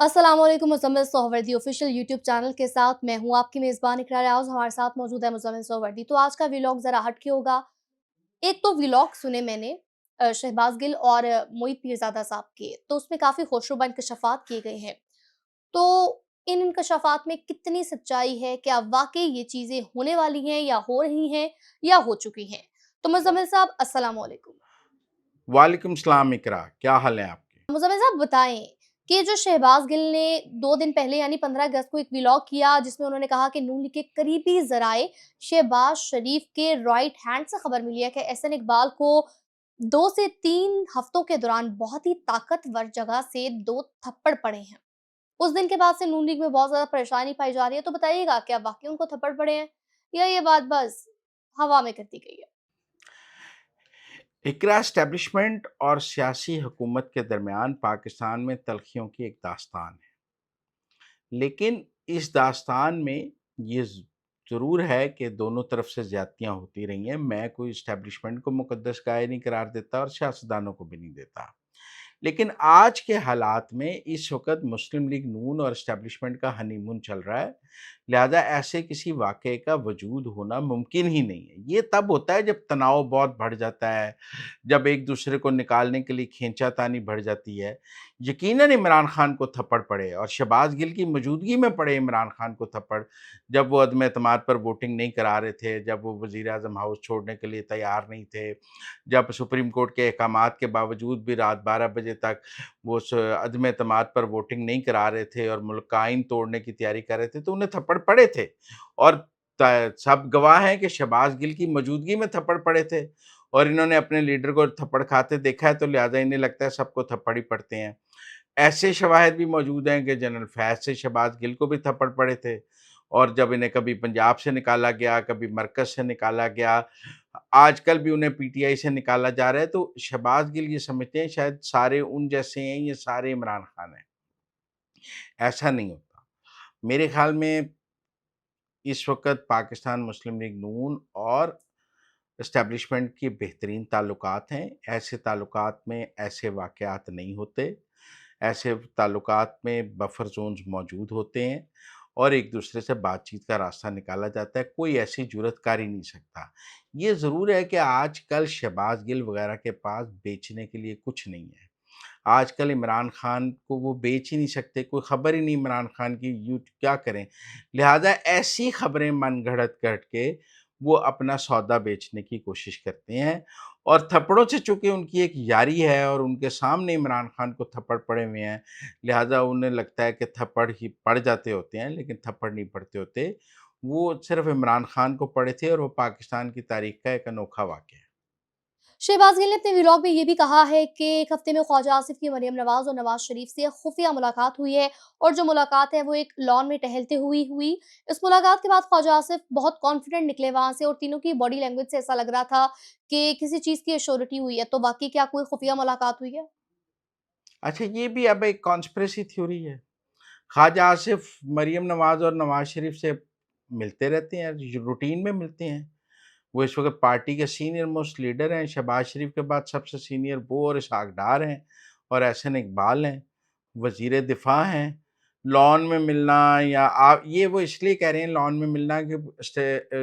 अस्सलामुअलैकुम। Muzammil सोहवर्दी official YouTube channel के साथ मैं हूँ आपकी मेज़बान इकरार आउज़। हमारे साथ मौजूद है मुज़म्मिल सोहवर्दी। तो आज का व्लॉग ज़रा हट के होगा। एक तो व्लॉग सुने मैंने शहबाज़ गिल और मोईद पीरज़ादा साहब के, तो उसमें काफ़ी खुशनुमा इंकशाफ़ात किए गए हैं। तो इन इंकशाफ़ात में कितनी सच्चाई है? क्या वाक़ई ये चीज़ें होने वाली हैं या हो रही हैं या हो चुकी हैं? तो मुज़म्मिल साहब अस्सलामु अलैकुम। वालेकुम सलाम इकरा, क्या हाल है आपके? मुज़म्मिल साहब बताएँ कि जो शहबाज़ गिल ने 2 दिन पहले यानी 15 अगस्त को एक व्लॉग किया जिसमें उन्होंने कहा कि नून लीग के करीबी ज़राए शहबाज़ शरीफ के राइट हैंड से खबर मिली है कि एहसन इकबाल को 2 से 3 हफ्तों के दौरान बहुत ही ताकतवर जगह से 2 थप्पड़ पड़े हैं। उस दिन के बाद से नून लीग में बहुत ज़्यादा परेशानी पाई जा रही है, तो बताइएगा क्या वाक़ई उनको थप्पड़ पड़े हैं या ये बात बस हवा में कर दी गई है? इकरा एस्टेब्लिशमेंट और सियासी हुकूमत के दरमियान पाकिस्तान में तल्खियों की एक दास्तान है। लेकिन इस दास्तान में ये ज़रूर है कि दोनों तरफ से ज़्यादतियाँ होती रही हैं। मैं कोई एस्टेब्लिशमेंट को मुक़द्दस गाय नहीं करार देता और सियासतदानों को भी नहीं देता। लेकिन आज के हालात में इस वक़्त मुस्लिम लीग नून और एस्टेब्लिशमेंट का हनीमून चल रहा है, लिहाज़ा ऐसे किसी वाक़ये का वजूद होना मुमकिन ही नहीं है। ये तब होता है जब तनाव बहुत बढ़ जाता है, जब एक-दूसरे को निकालने के लिए खींचातानी बढ़ जाती है। यकीनन इमरान खान को थप्पड़ पड़े और शहबाज़ गिल की मौजूदगी में पड़े इमरान खान को थप्पड़, जब वो अदम एतमाद पर वोटिंग नहीं करा रहे थे, जब वो वज़ीर-ए-आज़म हाउस छोड़ने के लिए तैयार नहीं थे, जब सुप्रीम कोर्ट के अहकामात के बावजूद भी रात 12 बजे तक वो अदम एतमाद पर वोटिंग नहीं करा रहे थे और मुल्क का आइन तोड़ने की तैयारी कर रहे थे, तो उन्हें थप्पड़ पड़े थे। और सब गवाह हैं कि शहबाज गिल की मौजूदगी में थप्पड़ पड़े थे और इन्होंने अपने लीडर को थप्पड़ खाते देखा है, तो लिहाजा इन्हें लगता है सबको थप्पड़ ही पड़ते हैं। ऐसे शवाहिद भी मौजूद हैं कि जनरल फैज़ से शहबाज गिल को भी थप्पड़ पड़े थे और जब इन्हें कभी पंजाब से निकाला गया, कभी मरकज़ से निकाला गया, आजकल भी उन्हें पीटीआई से निकाला जा रहा है, तो शहबाज गिल ये समझते हैं शायद सारे उन जैसे हैं, ये सारे इमरान खान हैं। ऐसा नहीं होता। मेरे ख़्याल में इस वक़्त पाकिस्तान मुस्लिम लीग नून और एस्टेब्लिशमेंट के बेहतरीन ताल्लुकात हैं। ऐसे ताल्लुकात में ऐसे वाक़यात नहीं होते। ऐसे ताल्लुकात में बफर ज़ोन्स मौजूद होते हैं और एक-दूसरे से बातचीत का रास्ता निकाला जाता है। कोई ऐसी जुर्अत कर ही नहीं सकता। ये ज़रूर है कि आजकल शहबाज़ गिल वग़ैरह के पास बेचने के लिए कुछ नहीं है। आजकल इमरान खान को वो बेच ही नहीं सकते, कोई ख़बर ही नहीं इमरान खान की, यूँ क्या करें? लिहाज़ा ऐसी ख़बरें मनगढ़ंत करके वो अपना सौदा बेचने की कोशिश करते हैं और थप्पड़ों से चूँकि उनकी एक यारी है और उनके सामने इमरान खान को थप्पड़ पड़े हुए हैं, लिहाज़ा उन्हें लगता है कि थप्पड़ ही पड़ जाते होते हैं, लेकिन थप्पड़ नहीं पड़ते होते। वो सिर्फ़ इमरान खान को पड़े थे और वो पाकिस्तान की तारीख़ का एक अनोखा वाक़या है। शहबाज गिल ने अपने व्लॉग में ये भी कहा है कि एक हफ्ते में ख्वाजा आसिफ की मरियम नवाज और नवाज शरीफ से खुफिया मुलाकात हुई है और जो मुलाकात है वो एक लॉन में टहलते हुई हुई। इस मुलाकात के बाद ख्वाजा आसिफ बहुत कॉन्फिडेंट निकले वहां से और तीनों की बॉडी लैंग्वेज से ऐसा लग रहा था कि किसी चीज की एश्योरिटी हुई है। तो बाकी क्या कोई खुफिया मुलाकात हुई है? अच्छा, ये भी अब एक कॉन्स्पिरेसी थ्योरी है। ख्वाजा आसिफ मरियम नवाज़ और नवाज़ शरीफ से मिलते रहते हैं, रूटीन में मिलते हैं। वो इस वक़्त पार्टी के सीनियर मोस्ट लीडर हैं, शहबाज शरीफ के बाद सबसे सीनियर वो और इसहाक डार हैं और एहसन इकबाल हैं, वज़ीर दिफ़ा हैं। लॉन में मिलना या आप ये वो इसलिए कह रहे हैं लॉन में मिलना कि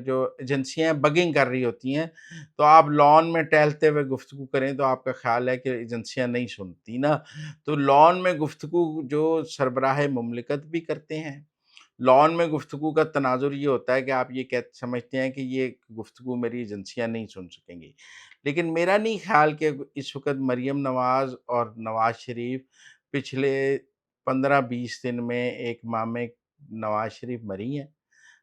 जो एजेंसियाँ बगिंग कर रही होती हैं, तो आप लॉन में टहलते हुए गुफ्तगू करें तो आपका ख़्याल है कि एजेंसियाँ नहीं सुनती ना। तो लॉन में गुफ्तगू जो सरबराह मुमलिकत भी करते हैं। लॉन में गुफ्तगू का तनाज़ुर ये होता है कि आप ये समझते हैं कि ये गुफ्तगू मेरी एजेंसियाँ नहीं सुन सकेंगी। लेकिन मेरा नहीं ख़्याल कि इस वक़्त मरियम नवाज़ और नवाज़ शरीफ पिछले 15-20 दिन में, 1 माह में नवाज़ शरीफ मरी हैं।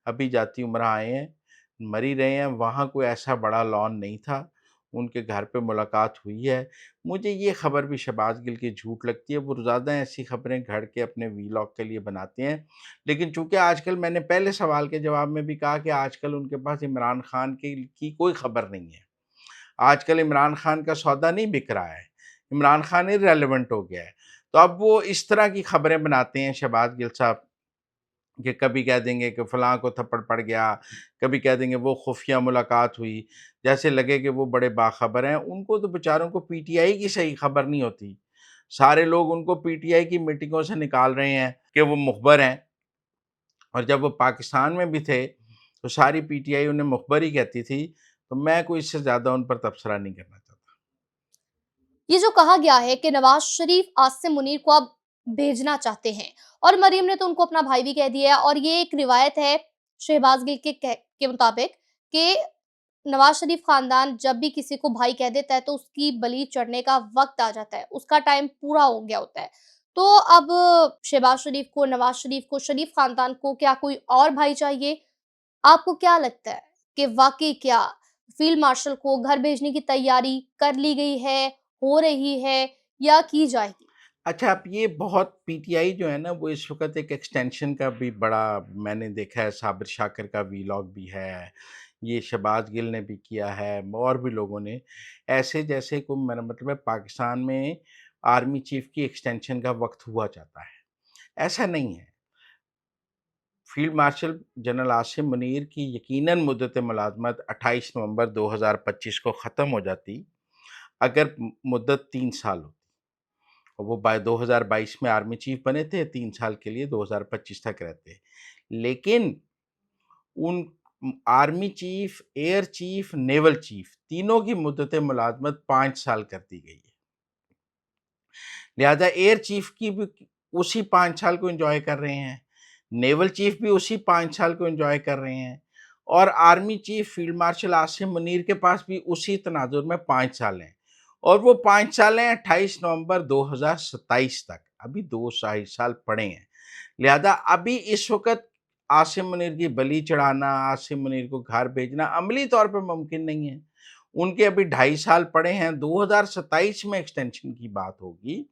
अभी जाती उम्र आए हैं, मर ही रहे हैं, वहाँ कोई ऐसा बड़ा लॉन नहीं था, उनके घर पे मुलाकात हुई है। मुझे ये खबर भी शहबाज़ गिल की झूठ लगती है, वो रोज़ाना ऐसी खबरें घड़ के अपने वीलॉग के लिए बनाते हैं। लेकिन चूँकि आजकल मैंने पहले सवाल के जवाब में भी कहा कि आजकल उनके पास इमरान खान की कोई खबर नहीं है। आजकल इमरान खान का सौदा नहीं बिक रहा है, इमरान खान इर्रेलेवेंट हो गया है। तो अब वो इस तरह की खबरें बनाते हैं शहबाज़ गिल साहब कि कभी कह देंगे कि फलाँ को थप्पड़ पड़ गया, कभी कह देंगे वो खुफ़िया मुलाकात हुई, जैसे लगे कि वो बड़े बाख़बर हैं। उनको तो बेचारों को पीटीआई की सही खबर नहीं होती। सारे लोग उनको पीटीआई की मीटिंगों से निकाल रहे हैं कि वो मुखबर हैं, और जब वो पाकिस्तान में भी थे, तो सारी पीटीआई उन्हें मुखबर ही कहती थी, तो मैं कोई इससे ज़्यादा उन पर तबसरा नहीं करना चाहता। ये जो कहा गया है कि नवाज शरीफ आसिम मुनीर को अब भेजना चाहते हैं और मरियम ने तो उनको अपना भाई भी कह दिया है, और ये एक रिवायत है शहबाज गिल के मुताबिक कि नवाज शरीफ खानदान जब भी किसी को भाई कह देता है तो उसकी बलि चढ़ने का वक्त आ जाता है, उसका टाइम पूरा हो गया होता है। तो अब शहबाज शरीफ को, नवाज शरीफ को, शरीफ खानदान को क्या कोई और भाई चाहिए? आपको क्या लगता है कि वाकई क्या फील्ड मार्शल को घर भेजने की तैयारी कर ली गई है, हो रही है या की जाएगी? अच्छा, अब ये बहुत पीटीआई जो है ना, वो इस वक़्त एक एक्सटेंशन का भी बड़ा मैंने देखा है, साबिर शाकिर का वीलॉग भी है, ये शहबाज गिल ने भी किया है और भी लोगों ने। ऐसे जैसे को मेरा मतलब है पाकिस्तान में आर्मी चीफ़ की एक्सटेंशन का वक़्त हुआ जाता है, ऐसा नहीं है। Field marshal general Asim Munir की यकीनन मुद्दत मुलाज़मत 28 नवंबर 2025 को ख़त्म हो जाती, अगर मुद्दत 3 साल होती। और वो 2022 में आर्मी चीफ बने थे, 3 साल के लिए 2025 तक रहते। लेकिन उन army chief, air chief, naval chief तीनों की मुद्दत मुलाज़मत 5 साल कर दी गई है। लिहाज़ा एयर चीफ की भी उसी 5 साल को एन्जॉय कर रहे हैं, नेवल चीफ भी उसी 5 साल को एन्जॉय कर रहे हैं, और army chief field marshal Asim Munir के पास भी उसी तनाजुर में 5 साल हैं, और वो 5 साल हैं 28 नवंबर 2027 तक, अभी 2 ढाई साल पड़े हैं। लिहाज़ा अभी इस वक़्त आसिम मुनीर की बलि चढ़ाना, आसिम मुनीर को घर भेजना अमली तौर पे मुमकिन नहीं है। उनके अभी ढाई साल पड़े हैं, 2027 में एक्सटेंशन की बात होगी।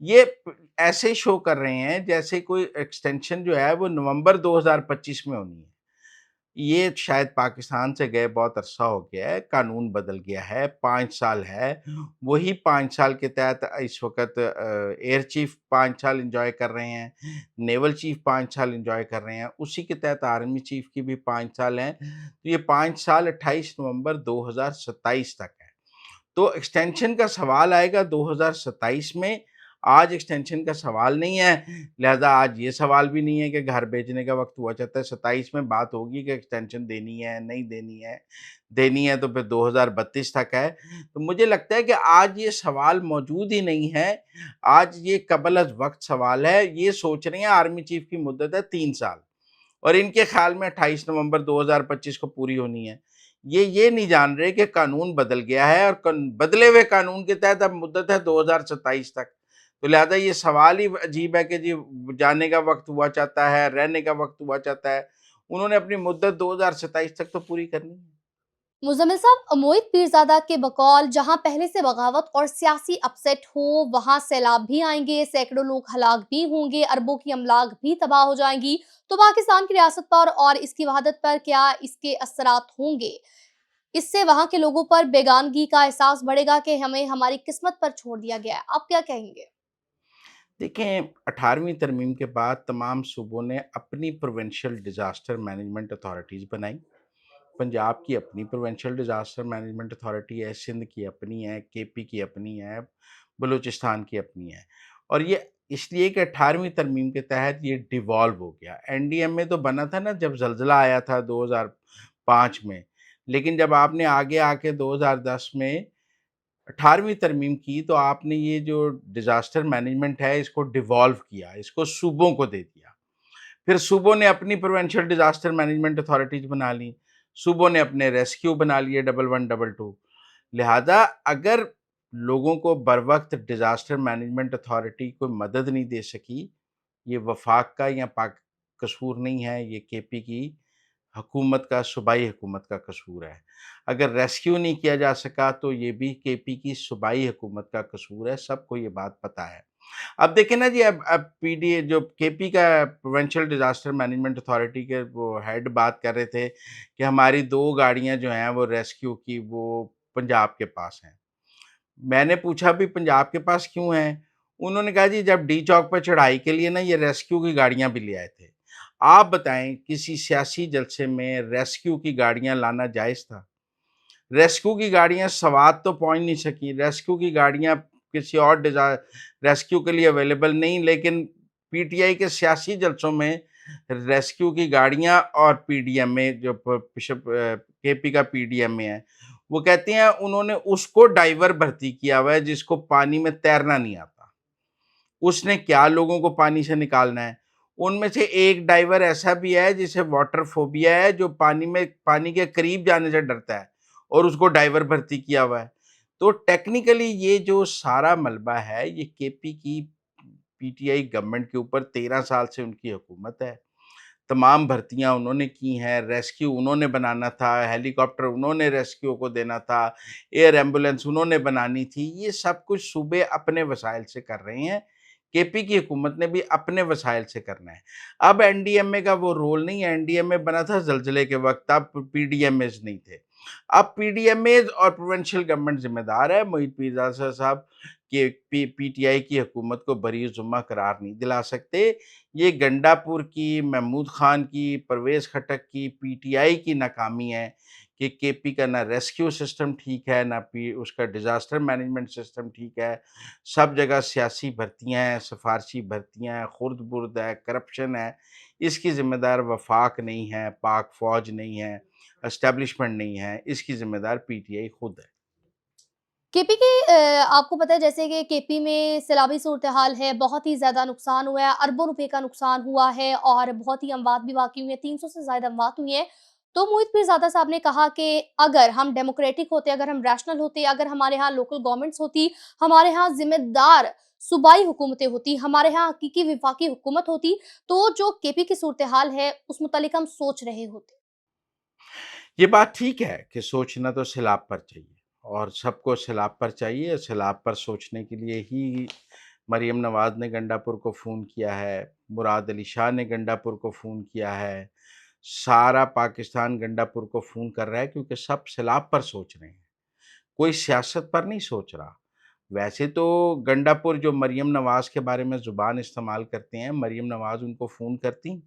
ये ऐसे शो कर रहे हैं जैसे कोई एक्सटेंशन जो है वो नवंबर 2025 में होनी है। ये शायद पाकिस्तान से गए बहुत अरसा हो गया है, कानून बदल गया है, 5 साल है। वही 5 साल के तहत इस वक़्त एयर चीफ 5 साल एन्जॉय कर रहे हैं, नेवल चीफ 5 साल एन्जॉय कर रहे हैं, उसी के तहत आर्मी चीफ की भी 5 साल हैं। तो ये 5 साल 28 नवंबर 2027 तक है। तो एक्सटेंशन का सवाल आएगा 2027 में, आज एक्सटेंशन का सवाल नहीं है, लिहाज़ा आज ये सवाल भी नहीं है कि घर भेजने का वक़्त हुआ चाहता है। 27 में बात होगी कि एक्सटेंशन देनी है, नहीं देनी है। देनी है तो फिर 2032 तक है। तो मुझे लगता है कि आज ये सवाल मौजूद ही नहीं है, आज ये क़ब्ल अज़ वक़्त सवाल है। ये सोच रहे हैं आर्मी चीफ़ की मुद्दत है 3 साल, और इनके ख़्याल में 28 नवंबर 2025 को पूरी होनी है। ये नहीं जान रहे कि कानून बदल गया है, और बदले हुए कानून के तहत अब मुद्दत है 2027 तक। तो लिहाज़ा ये सवाल ही अजीब है कि जी जाने का वक़्त हुआ चाहता है, रहने का वक़्त हुआ चाहता है। उन्होंने अपनी मुद्दत 2027 तक तो पूरी करनी है। मुज़म्मिल साहब, मोहित पीरज़ादा के बकौल जहां पहले से बगावत और सियासी अपसेट हो, वहां सैलाब भी आएंगे, सैकड़ों लोग हलाक भी होंगे, अरबों की अमलाक भी तबाह हो जाएंगी। तो पाकिस्तान की रियासत पर और इसकी वहादत पर क्या इसके असरात होंगे? इससे वहां के लोगों पर बेगानगी का एहसास बढ़ेगा कि हमें हमारी किस्मत पर छोड़ दिया गया है। आप क्या कहेंगे? देखें, 18वीं तरमीम के बाद तमाम सूबों ने अपनी प्रोविंशियल डिज़ास्टर मैनेजमेंट अथॉरिटीज़ बनाई। पंजाब की अपनी प्रोविंशियल डिज़ास्टर मैनेजमेंट अथॉरिटी है, सिंध की अपनी है, केपी की अपनी है, बलूचिस्तान की अपनी है। और ये इसलिए कि 18वीं तरमीम के तहत ये डिवॉल्व हो गया। एनडीएमए तो बना था ना जब ज़लज़ला आया था 2005 में, लेकिन जब आपने आगे आके 2010 में 18वीं तरमीम की, तो आपने ये जो डिज़ास्टर मैनेजमेंट है इसको डिवॉल्व किया, इसको सूबों को दे दिया। फिर सूबों ने अपनी प्रोविंशियल डिज़ास्टर मैनेजमेंट अथॉरिटीज़ बना ली, सूबों ने अपने रेस्क्यू बना लिए 11, 22। लिहाज़ा अगर लोगों को बरवक़्त डिज़ास्टर मैनेजमेंट अथॉरिटी कोई मदद नहीं दे सकी, ये वफ़ाक का या पाक कसूर नहीं है, ये केपी की हुकूमत का, सूबाई हुकूमत का कसूर है। अगर रेस्क्यू नहीं किया जा सका तो ये भी केपी की सूबाई हुकूमत का कसूर है, सबको ये बात पता है। अब देखें ना जी, अब पीडीए जो केपी का प्रोविंशियल डिज़ास्टर मैनेजमेंट अथॉरिटी के वो हेड बात कर रहे थे कि हमारी 2 गाड़ियाँ जो हैं वो रेस्क्यू की वो पंजाब के पास हैं। मैंने पूछा भी पंजाब के पास क्यों हैं? उन्होंने कहा जी जब डी चौक पे चढ़ाई के लिए ना ये रेस्क्यू की गाड़ियाँ भी ले आए थे। आप बताएँ किसी सियासी जलसे में रेस्क्यू की गाड़ियाँ लाना जायज़ था? रेस्क्यू की गाड़ियाँ स्वात तो पहुँच नहीं सकी, रेस्क्यू की गाड़ियाँ किसी और रेस्क्यू के लिए अवेलेबल नहीं, लेकिन पीटीआई के सियासी जलसों में रेस्क्यू की गाड़ियां और पीडीएमए जो केपी का पीडीएमए है, वो कहते हैं उन्होंने उसको डाइवर भर्ती किया हुआ है जिसको पानी में तैरना नहीं आता। उसने क्या लोगों को पानी से निकालना है। उनमें से एक डाइवर ऐसा भी है जिसे वाटर फोबिया है, जो पानी के करीब जाने से डरता है, और उसको डाइवर भर्ती किया हुआ है। तो टेक्निकली ये जो सारा मलबा है, ये केपी की पीटीआई गवर्नमेंट के ऊपर 13 साल से उनकी हुकूमत है। तमाम भर्तियां उन्होंने की हैं, रेस्क्यू उन्होंने बनाना था, हेलीकॉप्टर उन्होंने रेस्क्यू को देना था, एयर एम्बुलेंस उन्होंने बनानी थी। ये सब कुछ सूबे अपने वसाइल से कर रहे हैं। केपी की हुकूमत ने भी अपने वसाइल से करना है। अब एनडीएमए का वो रोल नहीं है। एनडीएमए बना था ज़लज़ले के वक़्त, तब पीडीएमएज़ नहीं थे। अब पीडीएमएज़ और प्रोविंशियल गवर्नमेंट ज़िम्मेदार है। मोहित पीरजादा साहब के पीटीआई की हुकूमत को बरी-ए-ज़ुम्मा करार नहीं दिला सकते। ये गंडापुर की, महमूद खान की, परवेज़ खटक की, पीटीआई की नाकामी है कि केपी का ना रेस्क्यू सिस्टम ठीक है, ना उसका डिज़ास्टर मैनेजमेंट सिस्टम ठीक है। सब जगह सियासी भर्तियाँ हैं, सिफारशी भर्तियाँ हैं, खुर्द-बुर्द है, करप्शन है। इसकी ज़िम्मेदार वफाक नहीं है, पाक फ़ौज नहीं है, एस्टेब्लिशमेंट नहीं है, इसकी ज़िम्मेदार पीटीआई खुद है। केपी के आपको पता है जैसे कि केपी में सैलाबी सूरत-ए-हाल है, बहुत ही ज़्यादा नुकसान हुआ है, अरबों रुपए का नुकसान हुआ है और बहुत ही अमवात भी वाक़ई हुई हैं, 300 से ज़्यादा अमवात हुई हैं। तो मोहित पीरज़ादा साहब ने कहा कि अगर हम डेमोक्रेटिक होते, अगर हम रैशनल होते, अगर हमारे यहाँ लोकल गवर्नमेंट्स होती, हमारे यहाँ ज़िम्मेदार सूबाई हुकूमतें होती, हमारे यहाँ हकीकी वफ़ाकी हुकूमत होती, तो जो केपी की सूरत-ए-हाल है, उस मुतालिक हम सोच रहे होते। ये बात ठीक है कि सोचना तो सैलाब पर चाहिए, और सबको सैलाब पर चाहिए। सैलाब पर सोचने के लिए ही मरीम नवाज़ ने गंडापुर को फ़ोन किया है, मुराद अली शाह ने गंडापुर को फ़ोन किया है, सारा पाकिस्तान गंडापुर को फ़ोन कर रहा है, क्योंकि सब सैलाब पर सोच रहे हैं, कोई सियासत पर नहीं सोच रहा। वैसे तो गंडापुर जो मरीम नवाज़ के बारे में ज़ुबान इस्तेमाल करते हैं, मरीम नवाज़ उनको फ़ोन करतीं।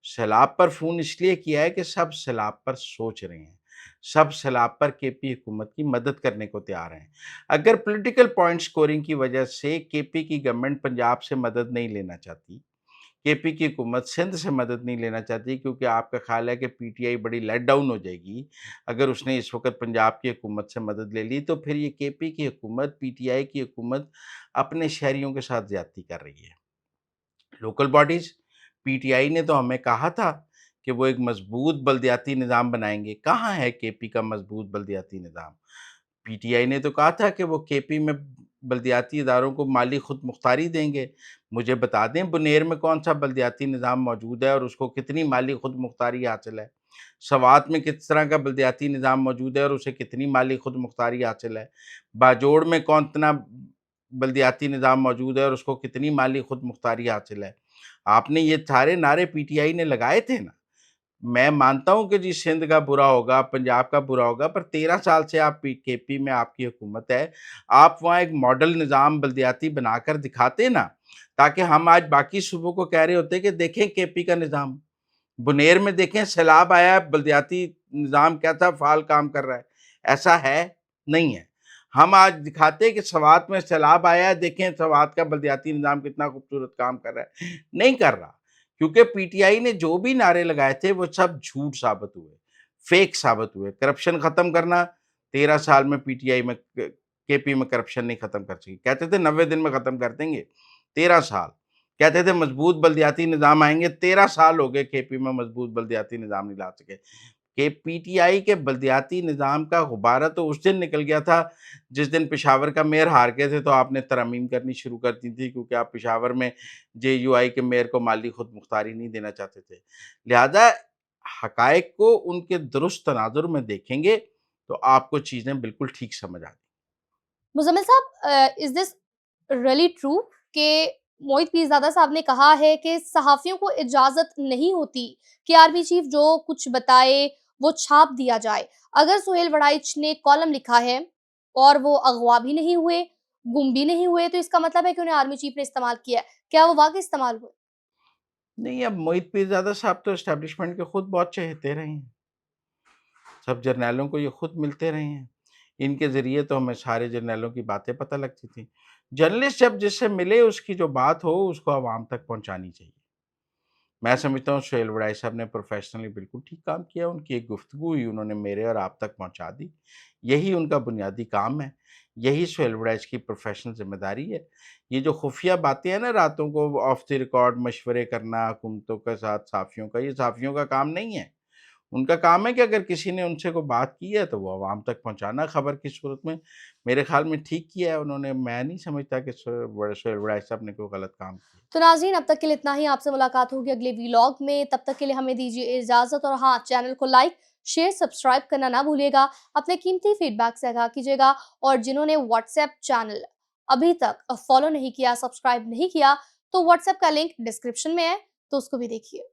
सैलाब पर फ़ोन इसलिए किया है कि सब सैलाब पर सोच रहे हैं। सब सैलाब पर केपी हुकूमत की मदद करने को तैयार हैं। अगर पॉलिटिकल पॉइंट स्कोरिंग की वजह से केपी की गवर्नमेंट पंजाब से मदद नहीं लेना चाहती, केपी की हुकूमत सिंध से मदद नहीं लेना चाहती, क्योंकि आपका ख़्याल है कि पीटीआई बड़ी लेट डाउन हो जाएगी अगर उसने इस वक़्त पंजाब की हुकूमत से मदद ले ली, तो फिर ये केपी की हुकूमत, पीटीआई की हुकूमत अपने शहरियों के साथ ज़्यादती कर रही है। लोकल बॉडीज़, पीटीआई ने तो हमें कहा था कि वो एक मज़बूत बल्दियाती निज़ाम बनाएँगे। कहाँ है केपी का मज़बूत बल्दियाती निज़ाम? पीटीआई ने तो कहा था कि वो केपी में बल्दियाती इदारों को माली खुदमुख्तारी देंगे। मुझे बता दें बुनेर में कौन-सा बल्दियाती निज़ाम मौजूद है और उसको कितनी माली खुदमुख्तारी हासिल है? स्वात में किस तरह का बल्दियाती निज़ाम मौजूद है और उसे कितनी माली खुदमुख्तारी हासिल है? बाजोड़ में कौन-तना बल्दियाती निज़ाम मौजूद है और उसको कितनी माली खुदमुख्तारी हासिल है? आपने ये सारे नारे पीटीआई ने लगाए थे ना। मैं मानता हूँ कि जी सिंध का बुरा होगा, पंजाब का बुरा होगा, पर 13 साल से आप केपी में आपकी हुकूमत है। आप वहाँ एक मॉडल निज़ाम बल्दियाती बनाकर दिखाते ना, ताकि हम आज बाकी सूबों को कह रहे होते कि देखें केपी का निज़ाम। बुनेर में देखें सैलाब आया है, बल्दियाती निज़ाम कैसा फ़ाल काम कर रहा है। ऐसा है? नहीं है। हम आज दिखाते हैं कि स्वात में सैलाब आया है, देखें स्वात का बल्दियाती निज़ाम कितना खूबसूरत काम कर रहा है। नहीं कर रहा। क्योंकि पीटीआई ने जो भी नारे लगाए थे वो सब झूठ साबित हुए, फेक साबित हुए। करप्शन खत्म करना, 13 साल में पीटीआई में केपी में करप्शन नहीं खत्म कर सकी। कहते थे 90 दिन में खत्म कर देंगे, 13 साल। कहते थे मजबूत बल्दियाती निज़ाम आएँगे, 13 साल हो गए केपी में मजबूत बल्दियाती निज़ाम नहीं ला सके। कि पीटीआई के बल्दियाती निज़ाम का गुब्बारा तो उस दिन निकल गया था, जिस दिन पेशावर का मेयर हार गए थे, तो आपने तरमीम करनी शुरू कर दी थी, क्योंकि आप पेशावर में जेयूआई के मेयर को माली खुदमुख्तारी नहीं देना चाहते थे। लिहाज़ा हक़ाइक़ को उनके दुरुस्त तनाज़ुर में देखेंगे, तो आपको चीज़ें बिल्कुल ठीक समझ आएँगी। मुज़म्मिल साहब इज़ दिस रियली ट्रू कि मोहित पीरज़ादा साहब ने कहा है कि सहाफ़ियों को इजाज़त नहीं होती कि आर्मी चीफ़ जो कुछ बताए वो छाप दिया जाए। अगर सुहेल वड़ाइच ने कॉलम लिखा है और वो अगवा भी नहीं हुए, गुम भी नहीं हुए तो इसका मतलब है कि उन्हें आर्मी चीफ़ ने इस्तेमाल किया है। क्या वो वाक़ई इस्तेमाल हुए? नहीं, अब मोहित पीरज़ादा साहब तो एस्टेब्लिशमेंट के खुद बहुत चहेते रहे हैं। सब जर्नैलों को ये खुद मिलते रहे हैं। इनके ज़रिए तो हमें सारे जर्नैलों की बातें पता लगती थी। जर्नलिस्ट जब जिससे मिले उसकी जो बात हो उसको आवाम तक पहुँचानी चाहिए। मैं समझता हूँ सोहेल वड़ाई साहब ने प्रोफ़ेशनली बिल्कुल ठीक काम किया, उनकी एक गुफ्तगू हुई उन्होंने मेरे और आप तक पहुँचा दी। यही उनका बुनियादी काम है, यही सोहेल वड़ाइच की प्रोफ़ेशनल ज़िम्मेदारी है। ये जो खुफ़िया बातें हैं ना रातों को ऑफ द रिकॉर्ड मशवरे करना हुकूमतों के साथ सहाफ़ियों का, ये सहाफ़ियों का काम नहीं है। उनका काम है कि अगर किसी ने उनसे कोई बात की है तो वो आवाम तक पहुँचाना खबर की सूरत में। मेरे ख़्याल में ठीक किया है उन्होंने, मैं नहीं समझता कि सोहेल वड़ाइच साहब ने कोई गलत काम किया। तो नाज़रीन, अब तक के लिए इतना ही। आपसे मुलाकात होगी अगले व्लॉग में। तब तक के लिए हमें दीजिए इजाज़त और हाँ, चैनल को लाइक, शेयर, सब्सक्राइब करना ना भूलिएगा। अपने कीमती फीडबैक से आगाह कीजिएगा और जिन्होंने व्हाट्सएप चैनल अभी तक फॉलो नहीं किया, सब्सक्राइब नहीं किया, तो व्हाट्सएप का लिंक डिस्क्रिप्शन में है, तो उसको भी देखिए।